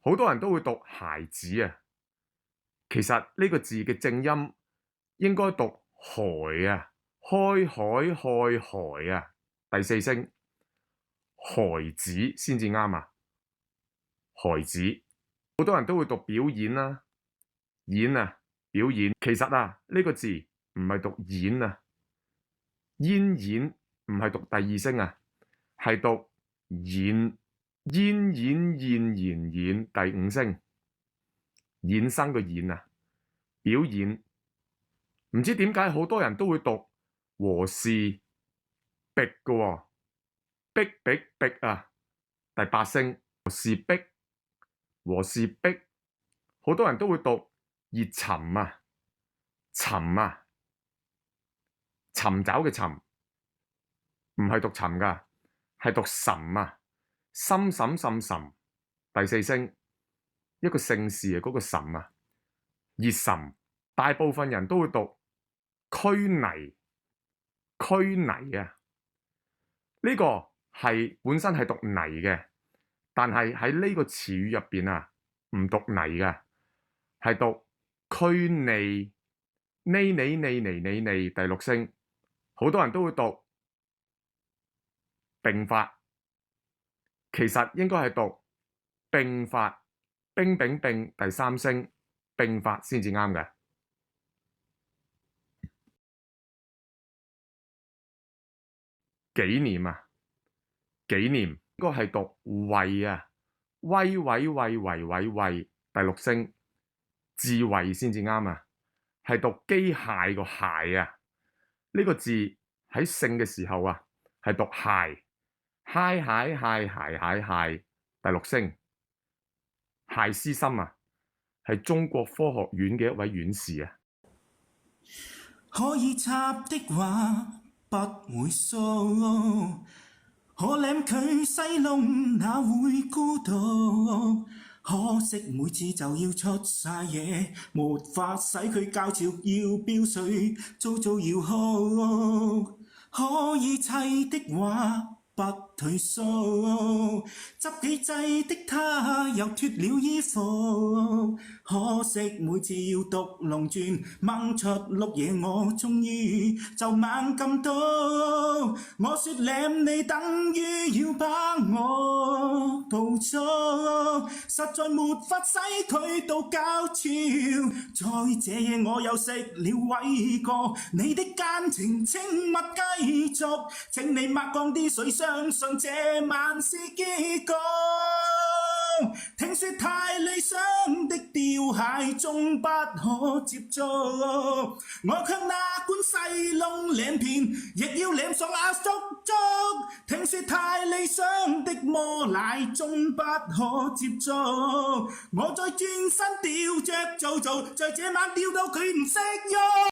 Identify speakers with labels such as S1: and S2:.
S1: 好多人都會讀孩子啊，其實呢個字嘅正音應該讀孩啊，開海開孩啊，第四聲孩子先至啱啊，孩子。好多人都會讀表演啦，演啊，表演。其實啊，呢個字唔係讀演啊，煙演唔係讀第二聲啊，係讀演，煙演現言演第五聲，衍生個演啊，表演。唔知點解好多人都會讀和氏璧嘅喎，璧璧璧啊，第八聲和氏璧，和氏璧。好多人都會讀熱尋啊，尋啊，尋找嘅尋，唔係讀尋㗎，係讀岑啊，深沈甚岑，第四聲，一個姓氏嘅嗰個岑啊，熱岑。大部分人都會讀拘泥，拘泥啊，呢個係本身係讀泥嘅，但係喺呢個詞語入邊啊，唔讀泥㗎。係讀拘泥，呢第六聲，好多人都會讀並發，其實應該係讀並發，兵丙並第三聲並發先至啱嘅。紀念啊，紀念應該係讀慧啊，威惠第六聲。智慧先至啱啊，係讀機械個械啊，呢個字喺姓嘅時候啊，係讀械，揩蟹，第六聲。謝思森啊，係中國科學院嘅一位院士啊。
S2: 可以插的話不會數，可舐佢西窿哪會孤獨？可惜每次就要出晒嘢，沒法使佢教潮要飆水，早要哭。可以砌的話不退縮，執幾劑的他又脫了衣服，可惜每次要讀龍鑽掹出碌嘢，我終於就猛咁到，我說舐你等於要把我捕捉，實在沒法使佢到高潮，再這夜我又食了偉過，你的奸情請勿繼續，請你抹乾啲水，相信這晚是結局。聽說太理想的吊鞋終不可接觸，我卻那管細窿舐遍，亦要舐上阿叔粥。聽說太理想的摩奶終不可接觸，我再轉身吊着做，在這晚吊到佢唔識喐。